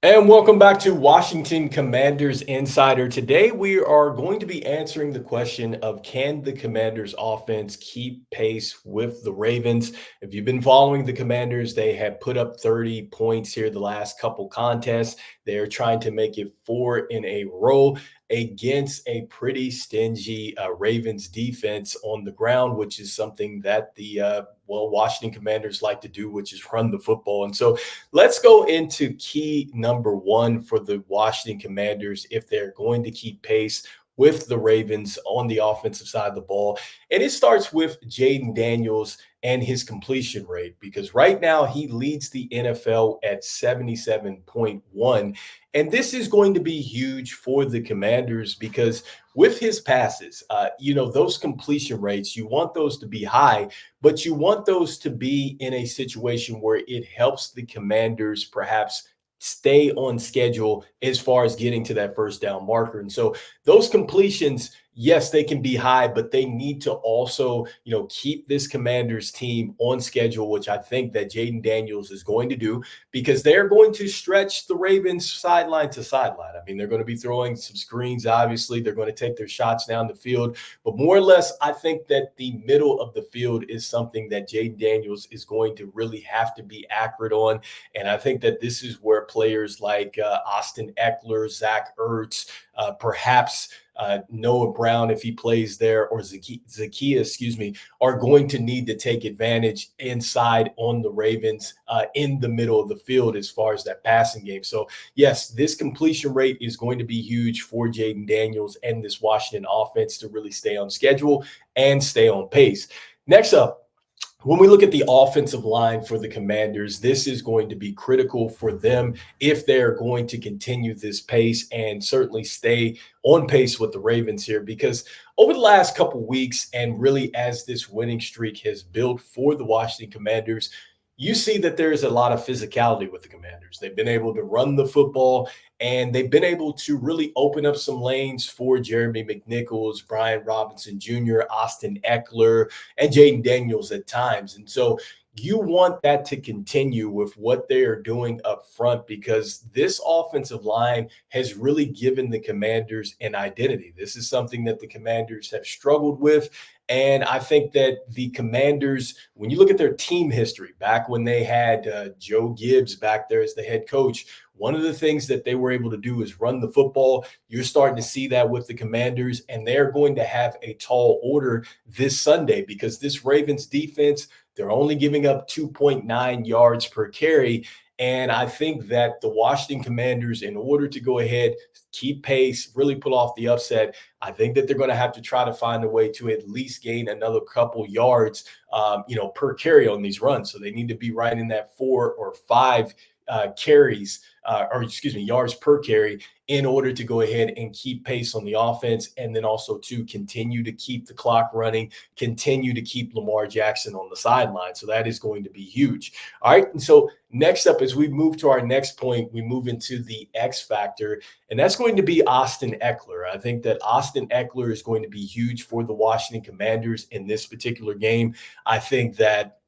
And welcome back to Washington Commanders Insider. Today, we are going to be answering the question of can the Commanders offense keep pace with the Ravens? If you've been following the Commanders, they have put up 30 points here the last couple contests. They're trying to make it four in a row against a pretty stingy Ravens defense on the ground, which is something that the Washington Commanders like to do, which is run the football. And so let's go into key number one for the Washington Commanders if they're going to keep pace with the Ravens on the offensive side of the ball. And it starts with Jaden Daniels and his completion rate, because right now he leads the NFL at 77.1. And this is going to be huge for the Commanders because with his passes, those completion rates, you want those to be high, but you want those to be in a situation where it helps the Commanders perhaps stay on schedule as far as getting to that first down marker. And so those completions, yes, they can be high, but they need to also, keep this Commanders team on schedule, which I think that Jaden Daniels is going to do because they're going to stretch the Ravens sideline to sideline. I mean, they're going to be throwing some screens, obviously. They're going to take their shots down the field. But more or less, I think that the middle of the field is something that Jaden Daniels is going to really have to be accurate on. And I think that this is where players like Austin Eckler, Zach Ertz, perhaps Noah Brown, if he plays there, or Zakia, are going to need to take advantage inside on the Ravens in the middle of the field as far as that passing game. So, yes, this completion rate is going to be huge for Jaden Daniels and this Washington offense to really stay on schedule and stay on pace. Next up, when we look at the offensive line for the Commanders, this is going to be critical for them if they're going to continue this pace and certainly stay on pace with the Ravens here. Because over the last couple weeks, and really as this winning streak has built for the Washington Commanders, you see that there's a lot of physicality with the Commanders. They've been able to run the football, and they've been able to really open up some lanes for Jeremy McNichols, Brian Robinson Jr., Austin Eckler, and Jaden Daniels at times. And so you want that to continue with what they are doing up front because this offensive line has really given the Commanders an identity. This is something that the Commanders have struggled with. And I think that the Commanders, when you look at their team history, back when they had Joe Gibbs back there as the head coach, one of the things that they were able to do is run the football. You're starting to see that with the Commanders, and they're going to have a tall order this Sunday because this Ravens defense, they're only giving up 2.9 yards per carry. And I think that the Washington Commanders, in order to go ahead, keep pace, really pull off the upset, I think that they're going to have to try to find a way to at least gain another couple yards, per carry on these runs. So they need to be right in that 4 or 5 yards per carry in order to go ahead and keep pace on the offense. And then also to continue to keep the clock running, continue to keep Lamar Jackson on the sideline. So that is going to be huge. All right. And so next up, as we move to our next point, we move into the X factor, and that's going to be Austin Eckler. I think that Austin Eckler is going to be huge for the Washington Commanders in this particular game. I think that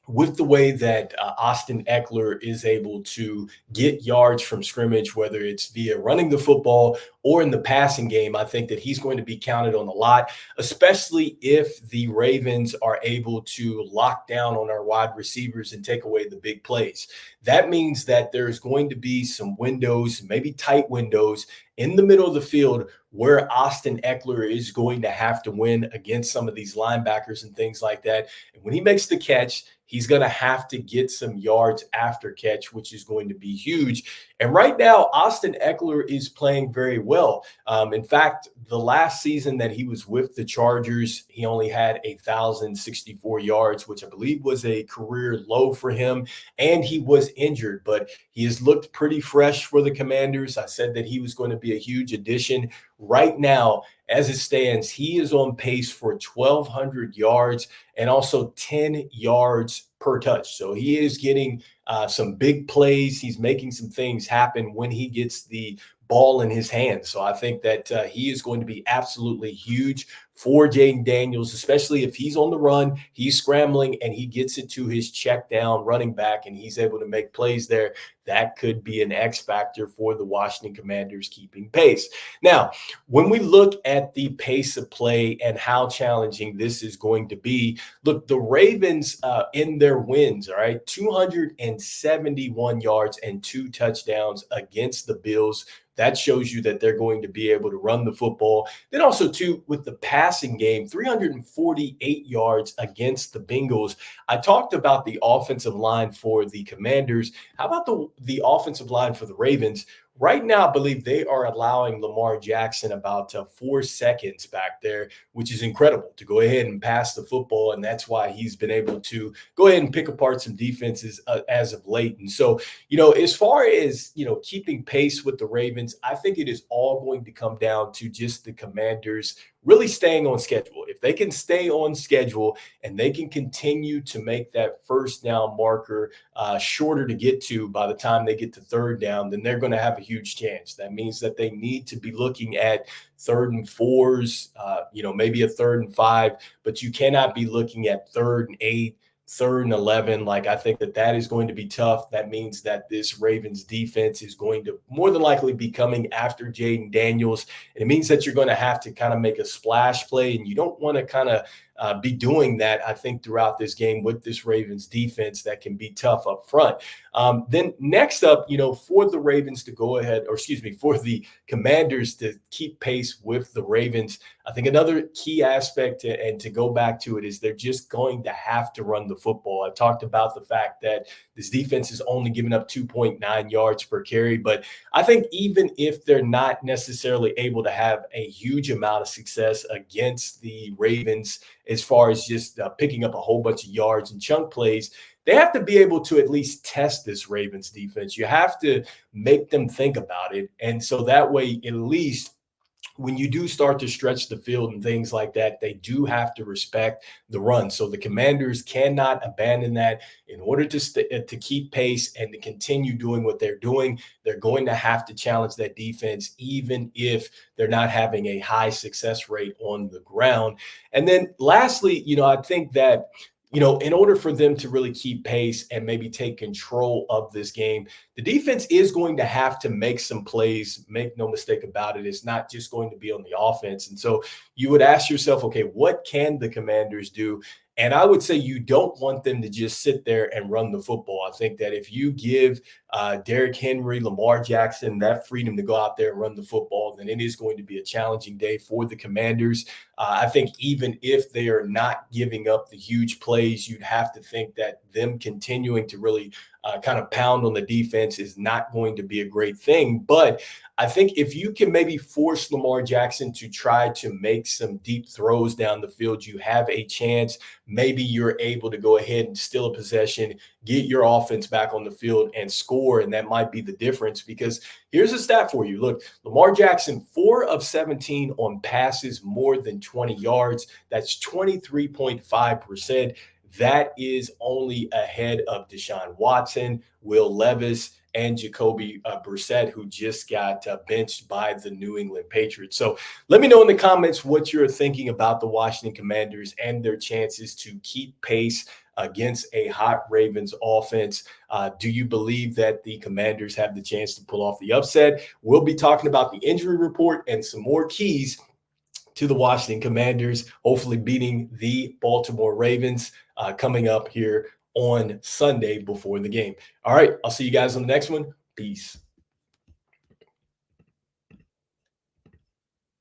with the way that Austin Eckler is able to get yards from scrimmage, whether it's via running the football or in the passing game, I think that he's going to be counted on a lot, especially if the Ravens are able to lock down on our wide receivers and take away the big plays. That means that there's going to be some windows, maybe tight windows in the middle of the field where Austin Eckler is going to have to win against some of these linebackers and things like that. And when he makes the catch, he's going to have to get some yards after catch, which is going to be huge. And right now, Austin Eckler is playing very well. In fact, the last season that he was with the Chargers, he only had 1,064 yards, which I believe was a career low for him. And he was injured, but he has looked pretty fresh for the Commanders. I said that he was going to be a huge addition. Right now, as it stands, he is on pace for 1,200 yards and also 10 yards per touch. So he is getting some big plays. He's making some things happen when he gets the ball in his hands. So I think that he is going to be absolutely huge for Jaden Daniels, especially if he's on the run, he's scrambling, and he gets it to his check down running back, and he's able to make plays there. That could be an X factor for the Washington Commanders keeping pace. Now, when we look at the pace of play and how challenging this is going to be, look, the Ravens in their wins, all right, 271 yards and 2 touchdowns against the Bills. That shows you that they're going to be able to run the football. Then also, too, with the passing game, 348 yards against the Bengals. I talked about the offensive line for the Commanders. How about the offensive line for the Ravens? Right now, I believe they are allowing Lamar Jackson about 4 seconds back there, which is incredible to go ahead and pass the football. And that's why he's been able to go ahead and pick apart some defenses as of late. And so, as far as, keeping pace with the Ravens, I think it is all going to come down to just the Commanders really staying on schedule. If they can stay on schedule and they can continue to make that first down marker shorter to get to by the time they get to third down, then they're going to have a huge chance. That means that they need to be looking at third and fours, maybe a third and five, but you cannot be looking at third and 8, third and 11. Like, I think that is going to be tough. That means that this Ravens defense is going to more than likely be coming after Jaden Daniels. And it means that you're going to have to kind of make a splash play, and you don't want to kind of be doing that, I think, throughout this game with this Ravens defense that can be tough up front. Then next up, for the Ravens to go ahead, or excuse me, for the Commanders to keep pace with the Ravens, I think another key aspect and to go back to it is they're just going to have to run the football. I talked about the fact that this defense is only giving up 2.9 yards per carry, but I think even if they're not necessarily able to have a huge amount of success against the Ravens as far as just picking up a whole bunch of yards and chunk plays, they have to be able to at least test this Ravens defense. You have to make them think about it. And so that way, at least when you do start to stretch the field and things like that, they do have to respect the run. So the Commanders cannot abandon that in order to keep pace and to continue doing what they're doing. They're going to have to challenge that defense, even if they're not having a high success rate on the ground. And then lastly, I think that in order for them to really keep pace and maybe take control of this game, the defense is going to have to make some plays. Make no mistake about it. It's not just going to be on the offense. And so you would ask yourself, okay, what can the Commanders do? And I would say you don't want them to just sit there and run the football. I think that if you give Derrick Henry, Lamar Jackson that freedom to go out there and run the football, then it is going to be a challenging day for the Commanders. I think even if they are not giving up the huge plays, you'd have to think that them continuing to really kind of pound on the defense is not going to be a great thing. But I think if you can maybe force Lamar Jackson to try to make some deep throws down the field, you have a chance. Maybe you're able to go ahead and steal a possession, get your offense back on the field and score. And that might be the difference, because here's a stat for you. Look, Lamar Jackson, 4 of 17 on passes more than 20 yards. That's 23.5%. That is only ahead of Deshaun Watson, Will Levis, and Jacoby Brissett, who just got benched by the New England Patriots. So let me know in the comments what you're thinking about the Washington Commanders and their chances to keep pace against a hot Ravens offense. Do you believe that the Commanders have the chance to pull off the upset? We'll be talking about the injury report and some more keys to the Washington Commanders, hopefully beating the Baltimore Ravens coming up here on Sunday before the game. All right, I'll see you guys on the next one. Peace.